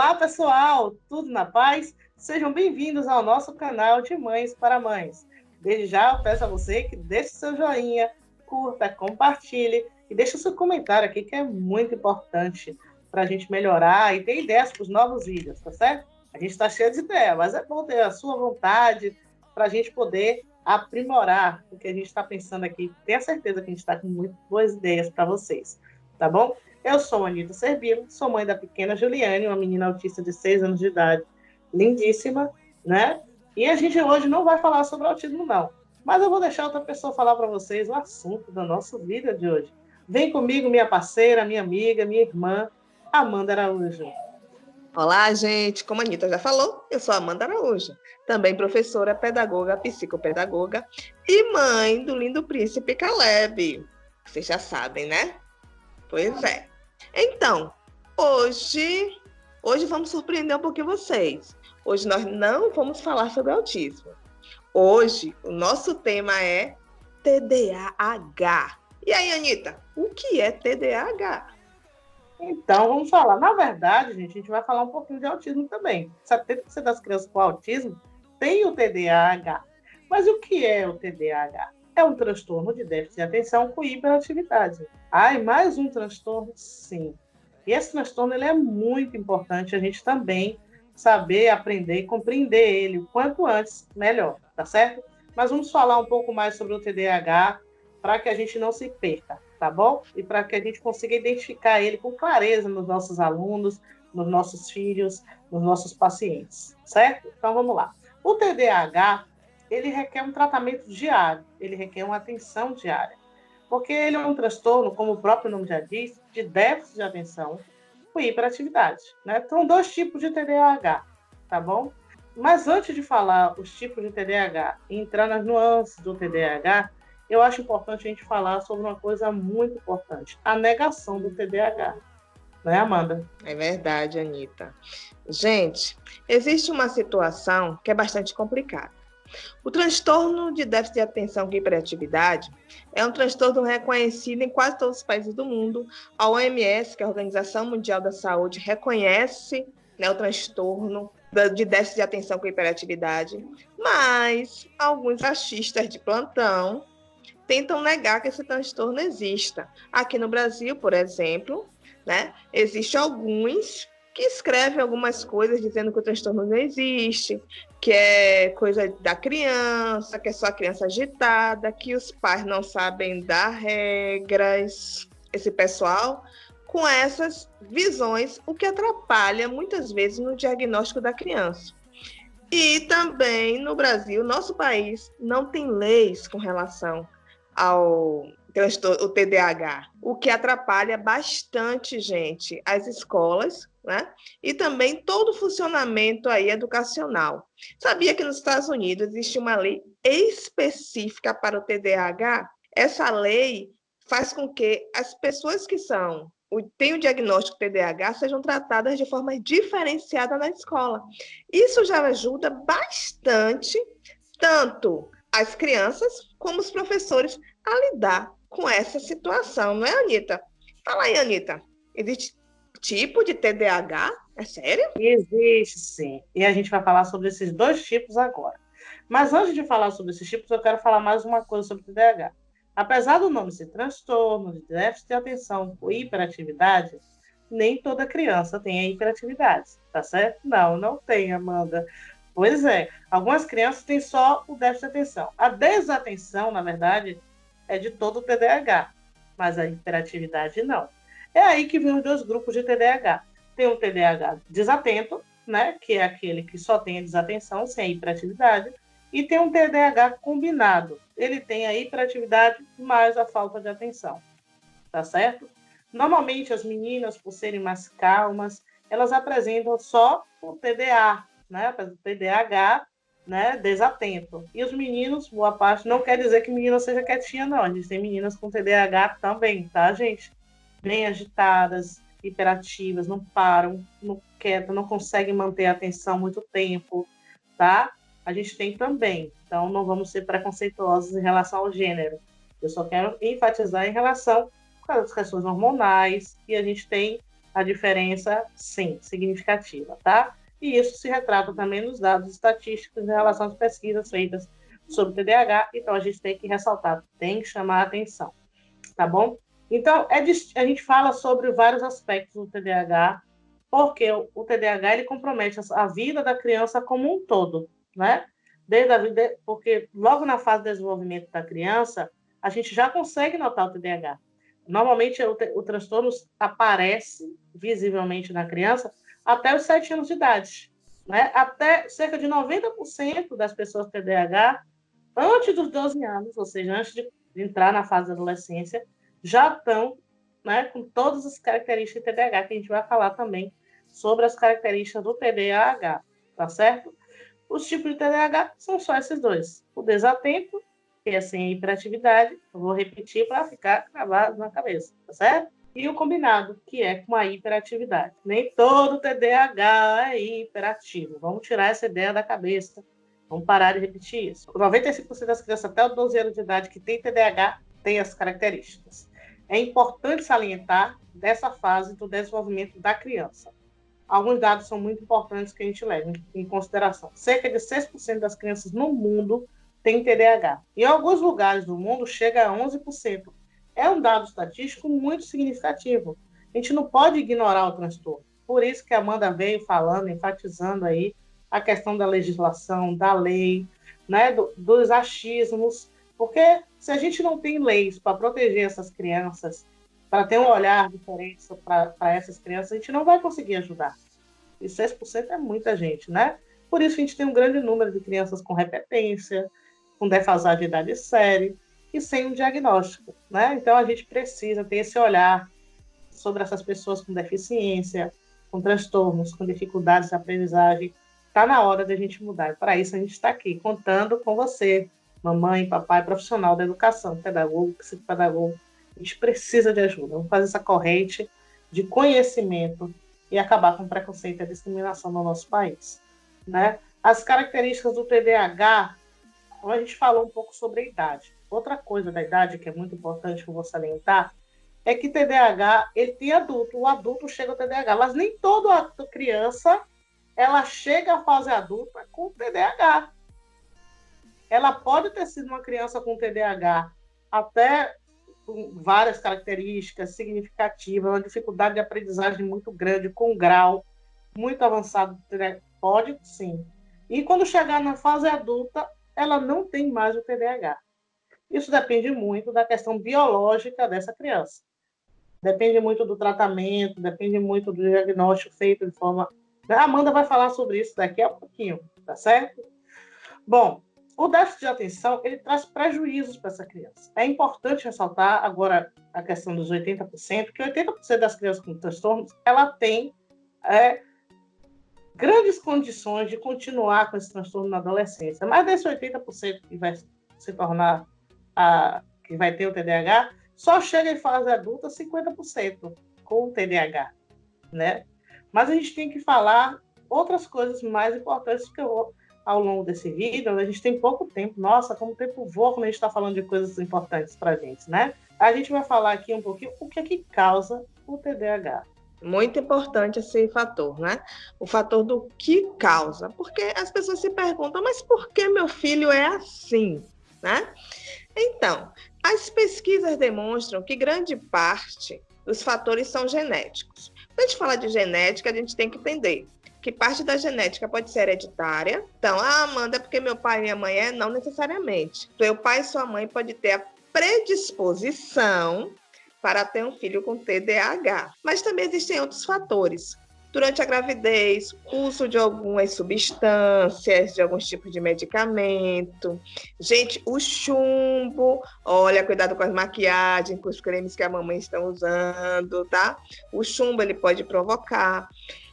Olá, pessoal! Tudo na paz? Sejam bem-vindos ao nosso canal de Mães para Mães. Desde já, eu peço a você que deixe seu joinha, curta, compartilhe e deixe o seu comentário aqui, que é muito importante para a gente melhorar e ter ideias para os novos vídeos, tá certo? A gente está cheio de ideias, mas é bom ter a sua vontade para a gente poder aprimorar o que a gente está pensando aqui. Tenha certeza que a gente está com muito boas ideias para vocês, tá bom? Eu sou a Anita Servilo, sou mãe da pequena Juliane, uma menina autista de 6 anos de idade, lindíssima, né? E a gente hoje não vai falar sobre autismo, não. Mas eu vou deixar outra pessoa falar para vocês o assunto da nossa vida de hoje. Vem comigo, minha parceira, minha amiga, minha irmã, Amanda Araújo. Olá, gente. Como a Anitta já falou, eu sou Amanda Araújo, também professora, pedagoga, psicopedagoga e mãe do lindo príncipe Caleb. Vocês já sabem, né? Pois é. Então, hoje vamos surpreender um pouquinho vocês. Hoje nós não vamos falar sobre autismo. Hoje, o nosso tema é TDAH. E aí, Anitta, o que é TDAH? Então, vamos falar. Na verdade, gente, a gente vai falar um pouquinho de autismo também. 70% das crianças com autismo têm o TDAH. Mas o que é o TDAH? É um transtorno de déficit de atenção com hiperatividade. Ah, e mais um transtorno? Sim. E esse transtorno ele é muito importante a gente também saber, aprender e compreender ele o quanto antes, melhor, tá certo? Mas vamos falar um pouco mais sobre o TDAH para que a gente não se perca, tá bom? E para que a gente consiga identificar ele com clareza nos nossos alunos, nos nossos filhos, nos nossos pacientes, certo? Então vamos lá. O TDAH, ele requer um tratamento diário, ele requer uma atenção diária, porque ele é um transtorno, como o próprio nome já diz, de déficit de atenção com hiperatividade, né? São 2 tipos de TDAH, tá bom? Mas antes de falar os tipos de TDAH e entrar nas nuances do TDAH, eu acho importante a gente falar sobre uma coisa muito importante, a negação do TDAH. Não é, Amanda? É verdade, Anitta. Gente, existe uma situação que é bastante complicada. O transtorno de déficit de atenção com hiperatividade é um transtorno reconhecido em quase todos os países do mundo. A OMS, que é a Organização Mundial da Saúde, reconhece, né, o transtorno de déficit de atenção com hiperatividade, mas alguns achistas de plantão tentam negar que esse transtorno exista. Aqui no Brasil, por exemplo, né, existem alguns que escrevem algumas coisas dizendo que o transtorno não existe, que é coisa da criança, que é só a criança agitada, que os pais não sabem dar regras. Esse pessoal com essas visões, o que atrapalha muitas vezes no diagnóstico da criança. E também no Brasil, nosso país, não tem leis com relação ao transtorno, o TDAH, o que atrapalha bastante, gente, as escolas, né? E também todo o funcionamento aí educacional. Sabia que nos Estados Unidos existe uma lei específica para o TDAH? Essa lei faz com que as pessoas que têm o diagnóstico TDAH sejam tratadas de forma diferenciada na escola. Isso já ajuda bastante, tanto as crianças como os professores a lidar com essa situação, não é, Anitta? Fala aí, Anitta. Existe tipo de TDAH? É sério? Existe, sim. E a gente vai falar sobre esses 2 tipos agora. Mas antes de falar sobre esses tipos, eu quero falar mais uma coisa sobre o TDAH. Apesar do nome ser transtorno de déficit de atenção por hiperatividade, nem toda criança tem a hiperatividade, tá certo? Não, não tem, Amanda. Pois é, algumas crianças têm só o déficit de atenção. A desatenção, na verdade, é de todo o TDAH, mas a hiperatividade não. É aí que vem os 2 grupos de TDAH. Tem o TDAH desatento, né, que é aquele que só tem a desatenção, sem a hiperatividade, e tem um TDAH combinado. Ele tem a hiperatividade mais a falta de atenção, tá certo? Normalmente, as meninas, por serem mais calmas, elas apresentam só o TDA, né, o TDAH, né, desatento. E os meninos, boa parte, não quer dizer que menina seja quietinha, não. A gente tem meninas com TDAH também, tá, gente? Bem agitadas, hiperativas, não param, não quietam, não conseguem manter a atenção muito tempo, tá? A gente tem também. Então, não vamos ser preconceituosos em relação ao gênero. Eu só quero enfatizar em relação às questões hormonais, e a gente tem a diferença, sim, significativa, tá? E isso se retrata também nos dados estatísticos em relação às pesquisas feitas sobre o TDAH, então a gente tem que ressaltar, tem que chamar a atenção, tá bom? Então, a gente fala sobre vários aspectos do TDAH, porque o TDAH ele compromete a vida da criança como um todo, né? Desde a vida, porque logo na fase de desenvolvimento da criança, a gente já consegue notar o TDAH. Normalmente, o transtorno aparece visivelmente na criança até os 7 anos de idade, né? Até cerca de 90% das pessoas com TDAH, antes dos 12 anos, ou seja, antes de entrar na fase da adolescência, já estão, né, com todas as características de TDAH, que a gente vai falar também sobre as características do TDAH, tá certo? Os tipos de TDAH são só esses dois. O desatento, que é sem hiperatividade, eu vou repetir para ficar gravado na cabeça, tá certo? E o combinado, que é com a hiperatividade. Nem todo TDAH é hiperativo. Vamos tirar essa ideia da cabeça. Vamos parar de repetir isso. 95% das crianças até os 12 anos de idade que têm TDAH têm as características. É importante salientar dessa fase do desenvolvimento da criança. Alguns dados são muito importantes que a gente leva em consideração. Cerca de 6% das crianças no mundo têm TDAH. Em alguns lugares do mundo, chega a 11%. É um dado estatístico muito significativo. A gente não pode ignorar o transtorno. Por isso que a Amanda veio falando, enfatizando aí a questão da legislação, da lei, né, dos achismos, porque se a gente não tem leis para proteger essas crianças, para ter um olhar diferente para essas crianças, a gente não vai conseguir ajudar. E 6% é muita gente, né? Por isso a gente tem um grande número de crianças com repetência, com defasagem de idade séria e sem um diagnóstico, né? Então a gente precisa ter esse olhar sobre essas pessoas com deficiência, com transtornos, com dificuldades de aprendizagem. Está na hora de a gente mudar. E para isso a gente está aqui, contando com você, mamãe, papai, profissional da educação, pedagogo, psicopedagogo. A gente precisa de ajuda. Vamos fazer essa corrente de conhecimento e acabar com o preconceito e a discriminação no nosso país, né? As características do TDAH, a gente falou um pouco sobre a idade. Outra coisa da idade que é muito importante que eu vou salientar é que TDAH, ele tem adulto. O adulto chega ao TDAH, mas nem toda criança ela chega à fase adulta com TDAH. Ela pode ter sido uma criança com TDAH até com várias características significativas, uma dificuldade de aprendizagem muito grande, com um grau muito avançado. Pode, sim. E quando chegar na fase adulta, ela não tem mais o TDAH. Isso depende muito da questão biológica dessa criança. Depende muito do tratamento, depende muito do diagnóstico feito de forma... A Amanda vai falar sobre isso daqui a pouquinho, tá certo? Bom, o déficit de atenção, ele traz prejuízos para essa criança. É importante ressaltar agora a questão dos 80%, que 80% das crianças com transtornos, ela tem grandes condições de continuar com esse transtorno na adolescência. Mas desse 80% que vai se tornar, que vai ter o TDAH, só chega em fase adulta 50% com o TDAH, né? Mas a gente tem que falar outras coisas mais importantes, porque ao longo desse vídeo, a gente tem pouco tempo. Nossa, como o tempo voa quando a gente está falando de coisas importantes para a gente, né? A gente vai falar aqui um pouquinho o que é que causa o TDAH. Muito importante esse fator, né? O fator do que causa. Porque as pessoas se perguntam, mas por que meu filho é assim, né? Então, as pesquisas demonstram que grande parte dos fatores são genéticos. Quando a gente fala de genética, a gente tem que entender que parte da genética pode ser hereditária. Então, Amanda, porque meu pai e minha mãe é? Não necessariamente. Seu pai e sua mãe podem ter a predisposição para ter um filho com TDAH. Mas também existem outros fatores. Durante a gravidez, uso de algumas substâncias, de alguns tipos de medicamento. Gente, o chumbo, olha, cuidado com as maquiagens, com os cremes que a mamãe está usando, tá? O chumbo, ele pode provocar.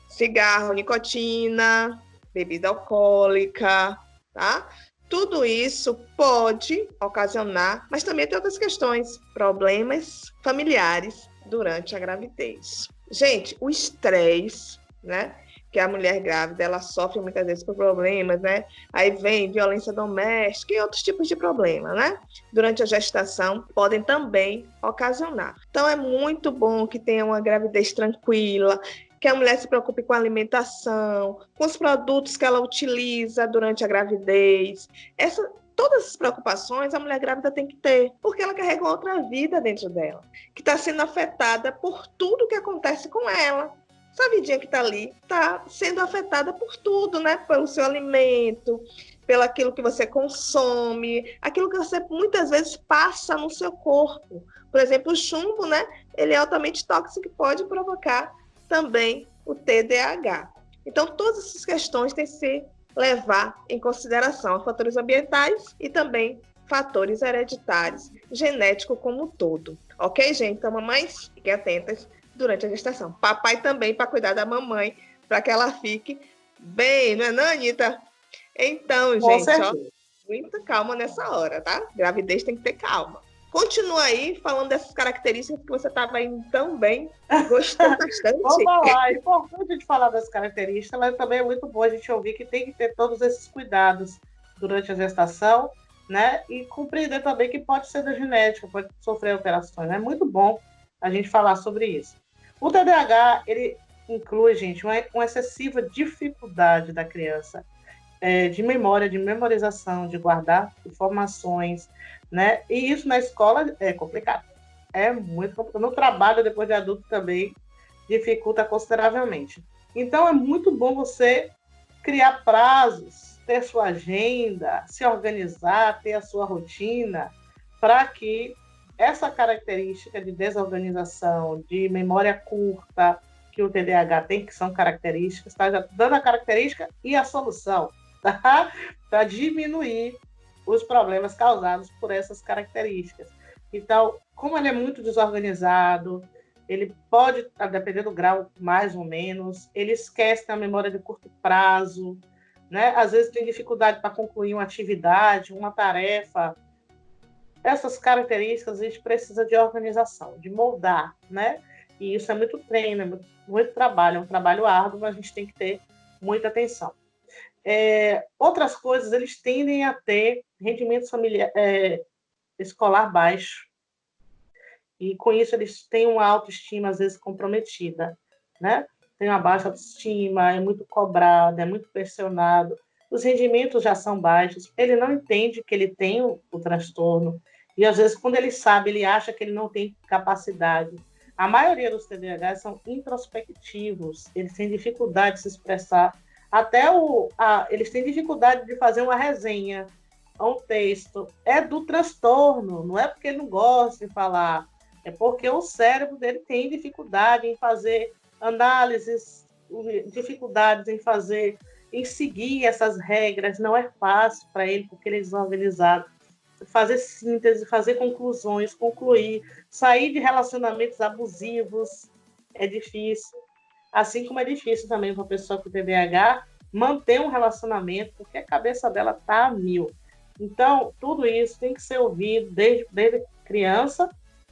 Cigarro, nicotina, bebida alcoólica, tá? Tudo isso pode ocasionar, mas também tem outras questões, problemas familiares durante a gravidez. Gente, o estresse, né? que a mulher grávida ela sofre muitas vezes por problemas, né? Aí vem violência doméstica e outros tipos de problemas, né? Durante a gestação podem também ocasionar. Então é muito bom que tenha uma gravidez tranquila, que a mulher se preocupe com a alimentação, com os produtos que ela utiliza durante a gravidez. Todas essas preocupações a mulher grávida tem que ter, porque ela carrega uma outra vida dentro dela, que está sendo afetada por tudo que acontece com ela. Essa vidinha que está ali está sendo afetada por tudo, né? Pelo seu alimento, pelo aquilo que você consome, aquilo que você muitas vezes passa no seu corpo. Por exemplo, o chumbo, né? Ele é altamente tóxico e pode provocar também o TDAH. Então, todas essas questões têm que ser levar em consideração fatores ambientais e também fatores hereditários, genético como um todo. Ok, gente? Então, mamães, fiquem atentas durante a gestação. Papai também, para cuidar da mamãe, para que ela fique bem, não é não, Anitta? Então, gente, ó, muita calma nessa hora, tá? Gravidez tem que ter calma. Continua aí falando dessas características que você estava indo tão bem, gostou bastante. Vamos falar, é importante a gente falar das características, mas também é muito bom a gente ouvir que tem que ter todos esses cuidados durante a gestação, né? E compreender também que pode ser da genética, pode sofrer alterações. É muito bom a gente falar sobre isso. O TDAH, ele inclui, gente, uma excessiva dificuldade da criança de memória, de memorização, de guardar informações, né? E isso na escola é complicado. É muito complicado. No trabalho, depois de adulto, também dificulta consideravelmente. Então, é muito bom você criar prazos, ter sua agenda, se organizar, ter a sua rotina, para que essa característica de desorganização, de memória curta, que o TDAH tem, que são características, está já dando a característica e a solução, tá? Para diminuir os problemas causados por essas características. Então, como ele é muito desorganizado, ele pode, dependendo do grau, mais ou menos, ele esquece da memória de curto prazo, né? Às vezes tem dificuldade para concluir uma atividade, uma tarefa. Essas características a gente precisa de organização, de moldar, né? E isso é muito treino, é muito trabalho, é um trabalho árduo, mas a gente tem que ter muita atenção. Outras coisas, eles tendem a ter rendimento escolar baixo, e com isso eles têm uma autoestima às vezes comprometida, né? Tem uma baixa autoestima, é muito cobrado, é muito pressionado, os rendimentos já são baixos, ele não entende que ele tem o transtorno, e às vezes quando ele sabe, ele acha que ele não tem capacidade. A maioria dos TDAH são introspectivos, eles têm dificuldade de se expressar, até eles têm dificuldade de fazer uma resenha, um texto. É do transtorno, não é porque ele não gosta de falar, é porque o cérebro dele tem dificuldade em fazer análises, dificuldades em seguir essas regras, não é fácil para ele, porque ele é desorganizado. Fazer síntese, fazer conclusões, concluir, sair de relacionamentos abusivos é difícil. Assim como é difícil também para a pessoa com TDAH manter um relacionamento, porque a cabeça dela está a mil. Então, tudo isso tem que ser ouvido desde criança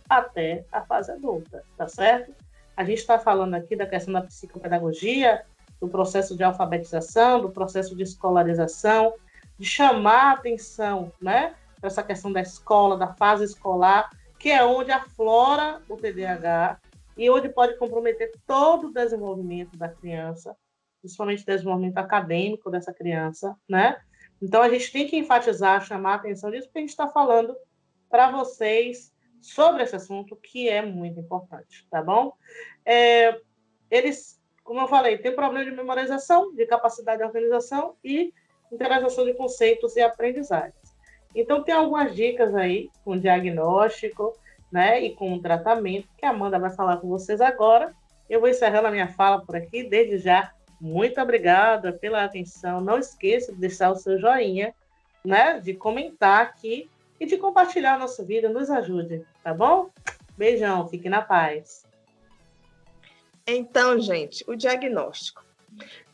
até a fase adulta, tá certo? A gente está falando aqui da questão da psicopedagogia, do processo de alfabetização, do processo de escolarização, de chamar a atenção, né, para essa questão da escola, da fase escolar, que é onde aflora o TDAH e onde pode comprometer todo o desenvolvimento da criança, principalmente o desenvolvimento acadêmico dessa criança, né? Então, a gente tem que enfatizar, chamar a atenção disso, porque a gente está falando para vocês sobre esse assunto, que é muito importante, tá bom? Eles, como eu falei, têm problema de memorização, de capacidade de organização e internalização de conceitos e aprendizagens. Então, tem algumas dicas aí com diagnóstico, né, e com o tratamento, que a Amanda vai falar com vocês agora. Eu vou encerrando a minha fala por aqui. Desde já, muito obrigada pela atenção. Não esqueça de deixar o seu joinha, né, de comentar aqui e de compartilhar o nosso vídeo. Nos ajude, tá bom? Beijão, fique na paz. Então, gente, o diagnóstico.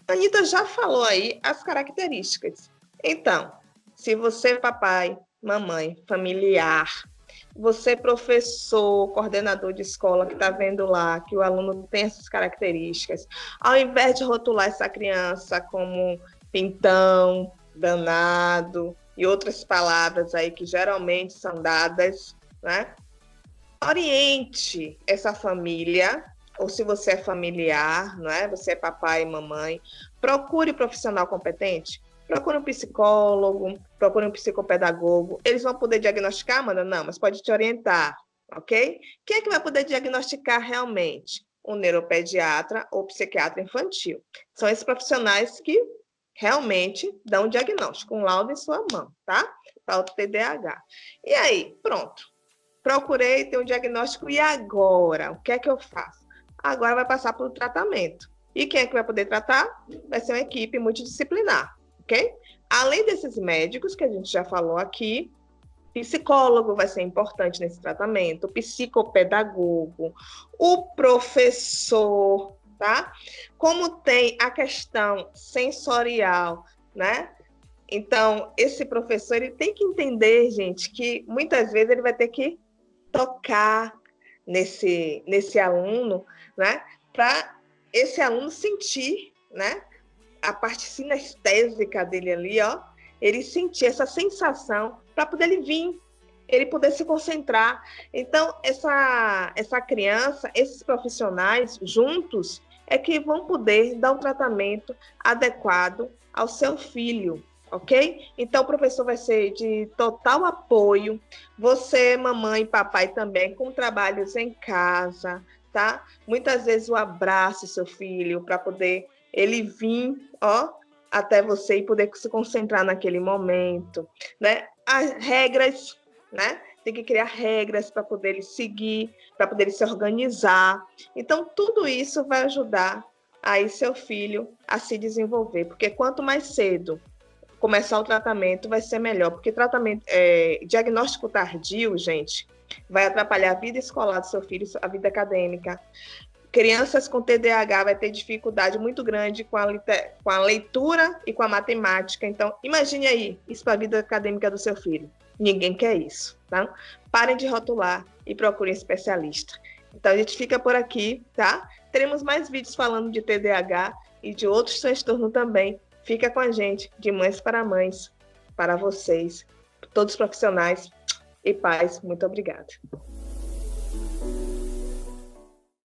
A Anitta já falou aí as características. Então, se você, papai, mamãe, familiar, Você, professor, coordenador de escola, que está vendo lá que o aluno tem essas características, ao invés de rotular essa criança como pintão, danado e outras palavras aí que geralmente são dadas, né? Oriente essa família, ou se você é familiar, não é? Você é papai e mamãe, procure profissional competente. Procure um psicólogo, procure um psicopedagogo. Eles vão poder diagnosticar, Amanda? Não, mas pode te orientar, ok? Quem é que vai poder diagnosticar realmente? Um neuropediatra ou psiquiatra infantil. São esses profissionais que realmente dão um diagnóstico, um laudo em sua mão, tá? Para o TDAH. E aí, pronto. Procurei ter um diagnóstico e agora? O que é que eu faço? Agora vai passar pelo tratamento. E quem é que vai poder tratar? Vai ser uma equipe multidisciplinar, ok? Além desses médicos que a gente já falou aqui, psicólogo vai ser importante nesse tratamento, psicopedagogo, o professor, tá? Como tem a questão sensorial, né? Então, esse professor ele tem que entender, gente, que muitas vezes ele vai ter que tocar nesse aluno, né? Para esse aluno sentir, né? A parte sinestésica dele ali, ó, ele sentir essa sensação para poder ele vir, ele poder se concentrar. Então, essa criança, esses profissionais juntos é que vão poder dar um tratamento adequado ao seu filho, ok? Então, o professor vai ser de total apoio, você, mamãe e papai também, com trabalhos em casa, tá? Muitas vezes o abraço seu filho para poder ele vir, ó, até você e poder se concentrar naquele momento, né? As regras, né? Tem que criar regras para poder ele seguir, para poder ele se organizar. Então, tudo isso vai ajudar aí seu filho a se desenvolver, porque quanto mais cedo começar o tratamento, vai ser melhor, porque diagnóstico tardio, gente, vai atrapalhar a vida escolar do seu filho, a vida acadêmica. Crianças com TDAH vai ter dificuldade muito grande com a leitura e com a matemática. Então, imagine aí, isso para a vida acadêmica do seu filho. Ninguém quer isso, tá? Parem de rotular e procurem especialista. Então, a gente fica por aqui, tá? Teremos mais vídeos falando de TDAH e de outros transtornos também. Fica com a gente, de Mães para Mães, para vocês, todos os profissionais e pais. Muito obrigada.